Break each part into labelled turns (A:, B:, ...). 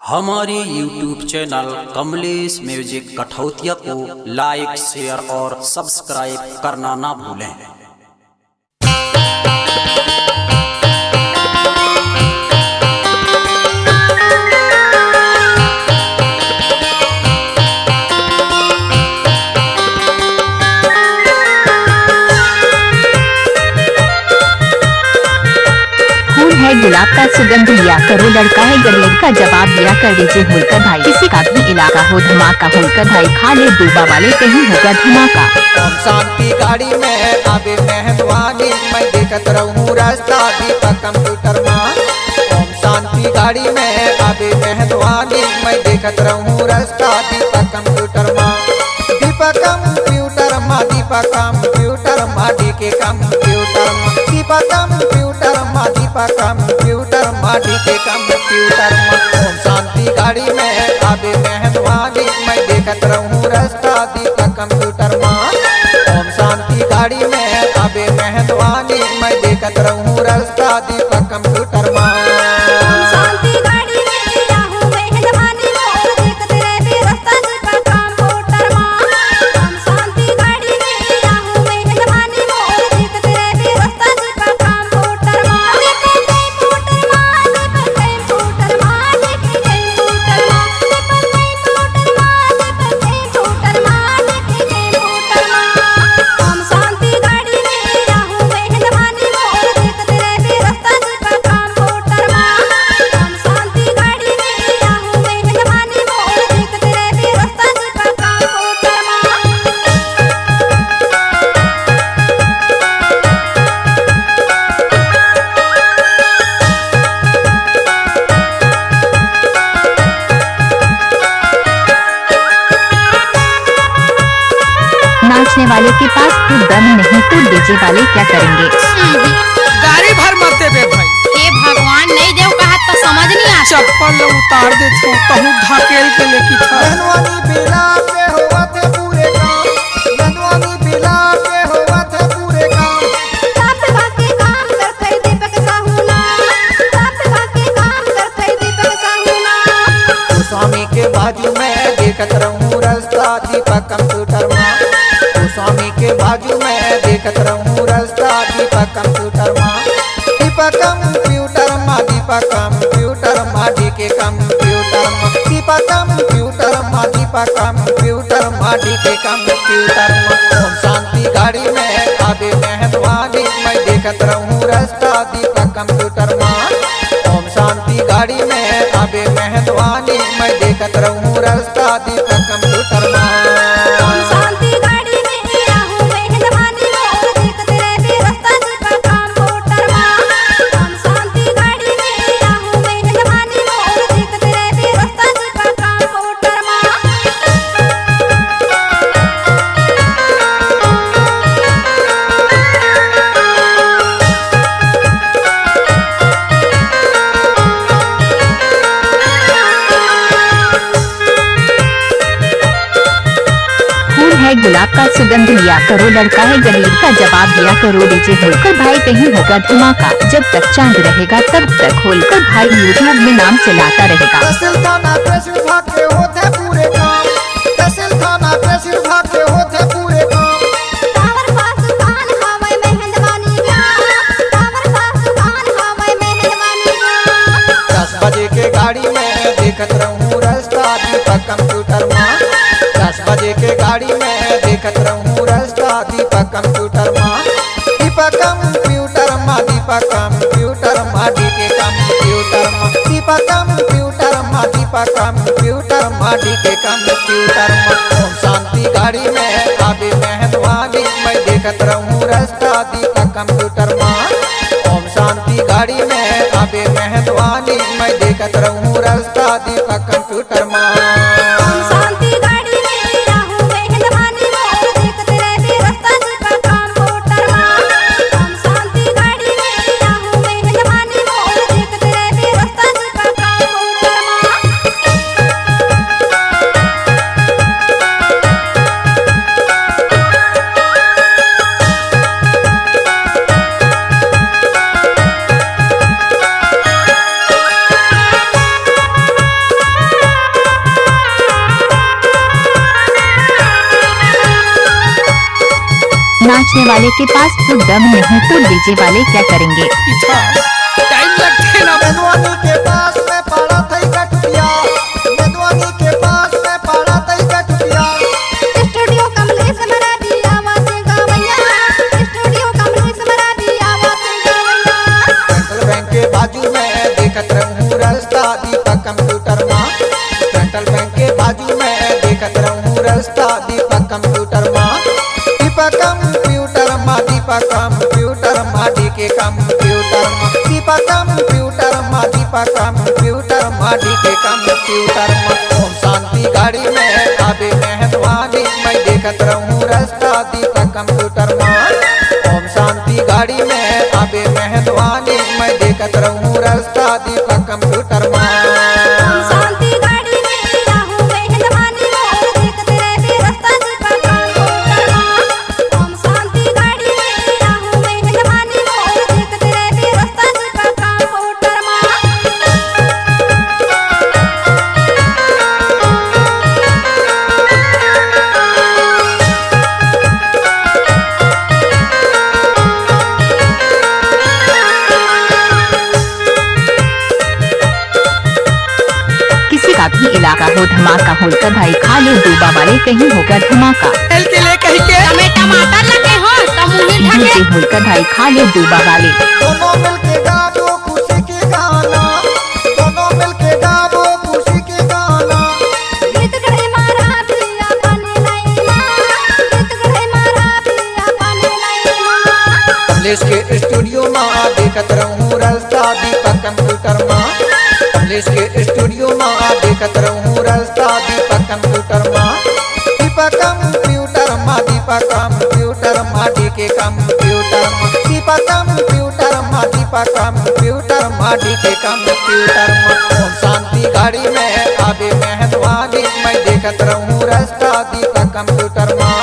A: हमारे YouTube channel Kamlesh music Kathautiya को like, share और सब्सक्राइब करना ना भूलें।
B: है गुलाब का सुगंध लिया करो, लड़का है गरीब का जवाब दिया कर दीजिए होलकर भाई। किसी का भी इलाका हो धमाका होलकर भाई, खा ले डूबा वाले कहीं होगा धमाका।
C: ओम शांति गाड़ी में आवे मेहरबानी, मैं देखत रहूं रास्ता दीपक कंप्यूटर मां। ओम शांति गाड़ी में आवे मेहरबानी, मैं देखत रहूं रास्ता दीपक कंप्यूटर मां। दीपक कंप्यूटर मां, दीपक कंप्यूटर मां, डीके कंप्यूटर मां, दीपक कंप्यूटर मां, दीपक कंप्यूटर मां, डीके कंप्यूटर मां। ओम शांति गाड़ी में आवे मेहरबानी, मैं देखत रहूं रास्ता दीपक कंप्यूटर मां। ओम शांति गाड़ी में आवे मेहरबानी, मैं देखत रहूं रास्ता दीपक कंप्यूटर मां।
B: नाचने वाले के पास तो दम नहीं तो डीजे वाले क्या करेंगे।
D: गाड़ी भर मत देबे भाई।
E: हे भगवान, नहीं देव कहा तो समझ नहीं आ।
D: चप्पल उतार दे तू कहूं ढकेल के लेके था।
C: धनवानी बिला पे होवत है पूरे काम, धनवानी बिला पे होवत है पूरे काम।
E: साथ बाकी काम करते दीपक साहुना, साथ बाकी काम करते दीपक साहुना।
C: स्वामी के बाजू में देखत रहूं रास्ता दीपक कंप्यूटर मां। स्वामी के बाजू में देखत रहूं रास्ता दीपक कंप्यूटर मां। दीपक कंप्यूटर मां, दीपक कंप्यूटर मां, डीके कंप्यूटर मां, दीपक कंप्यूटर मां, दीपक कंप्यूटर मां, डीके कंप्यूटर मां। ओम शांति गाड़ी में आवे मेहरबानी, मैं देखत रहूं रास्ता दीपक कंप्यूटर मां। ओम शांति गाड़ी में आवे मेहरबानी, मैं देखत रहूं रास्ता दीपक कंप्यूटर मां।
B: है गुलाब का सुगंध लिया करो, लड़का है गरीब का जवाब दिया करो डीजे होलकर भाई, कहीं होगा धमाका। जब तक चांद रहेगा तब तक होलकर भाई यूट्यूब में नाम चलाता रहेगा।
C: तहसील थाना कृषि विभाग के होते पूरे काम, तहसील थाना कृषि विभाग के होते पूरे काम।
E: टावर पास दुकान हवे मेहरबानी गा, टावर पास दुकान हवे मेहरबानी गा।
C: 10 बजे के गाड़ी में देखत रहूं रास्ता दीपक कंप्यूटर मां। 10 बजे के गाड़ी में देखत रहूं रास्ता दीपक कंप्यूटर मां। दीपक कंप्यूटर मां, दीपक कंप्यूटर मां, डीके कंप्यूटर मां, दीपक कंप्यूटर मां, दीपक कंप्यूटर मां, डीके कंप्यूटर मां। ओम शांति गाड़ी में आवे मेहरबानी, मैं देखत रहूं रास्ता दीपक कंप्यूटर मां। ओम शांति गाड़ी में आवे मेहरबानी, मैं देखत रहूं रास्ता दीपक कंप्यूटर मां।
B: पूछने वाले के पास तो दम नहीं तो डीजे वाले क्या करेंगे।
D: पीछा टाइम लगते ना।
C: मेदवानी के पास में पड़ा था कटुतिया, मेदवानी के पास में पड़ा था कटुतिया।
E: स्टूडियो कमलेश मरा दी आवाज़ गावैया, स्टूडियो कमलेश मरा दी आवाज़ गावैया।
C: सेंट्रल बैंक के बाजू में देखत रहूं रास्ता दीपक कंप्यूटर माँ, सेंट्रल बैंक के बाजू में देखत रहूं रास्ता दीपक कंप्यूटर माँ। दीपक कंप्यूटर माँ, दीपक कंप्यूटर माँ, डी के कंप्यूटर माँ, दीपक कंप्यूटर माँ, दीपक कंप्यूटर माँ, डी के कंप्यूटर माँ। ओम शांति गाड़ी में आबे मेहरबानी मैं देखत रहूं रास्ता दीपक कंप्यूटर माँ। ओम शांति गाड़ी में आबे मेहरबानी मैं देखत रहूं रास्ता दीपक कंप्यूटर माँ।
E: ओम शांति गाड़ी में राहु मेहरबानी मोर देखत रहे रास्ता दीपक कंप्यूटर माँ। ओम शांति गाड़ी में राहु मेहरबानी मोर देखत रहे रास्ता दीपक कंप्यूटर माँ।
B: किसी का भी इलाका हो धमाका हो तो भाई खा लो डूबा वाले कहीं होगा धमाका।
D: तेल के लिए कहीं के
E: हमें टमाटर लगे हो तो मुंह में
B: डीजे होकर भाई खा लो डूबा वाले।
C: दोनों मिलके गाओ खुशी के गाना, दोनों मिलके गाओ खुशी के गाना।
E: गीत गहे मारा पिया पानी लाई माँ, गीत गहे मारा पिया पानी लाई माँ।
C: कमलेश के स्टूडियो माँ देखत रहूं रास्ता दीपक कंप्यूटर माँ, कमलेश के स्टूडियो माँ देखत रहूं रास्ता दीपक कंप्यूटर माँ। दीपक कंप्यूटर माँ, दीपक कंप्यूटर माँ, डी के कंप्यूटर माँ, दीपक कंप्यूटर माँ, दीपक कंप्यूटर माँ, डी के कंप्यूटर माँ। ओम शांति गाड़ी में आबे मेहरबानी मैं देखत रहूं रास्ता दीपक कंप्यूटर माँ।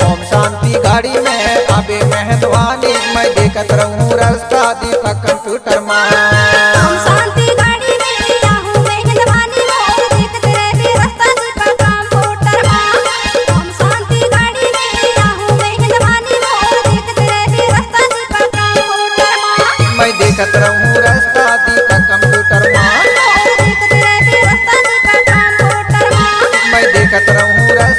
C: ओम शांति गाड़ी में आबे मेहरबानी मैं देखत रहूं रास्ता दीपक कंप्यूटर माँ।
E: ओम शांति गाड़ी में राहु मेहरबानी मोर देखत रहे रास्ता दीपक कंप्यूटर माँ। ओम शांति गाड़ी में राहु मेहरबानी मोर देखत रहे रास्ता दीपक कंप्यूटर माँ।
C: मैं देखत रहूं रास्ता दीपक कंप्यूटर माँ,
E: मोर देखत रहे रास्ता दीपक कंप्यूटर माँ।
C: मैं देखत रहूं रास्ता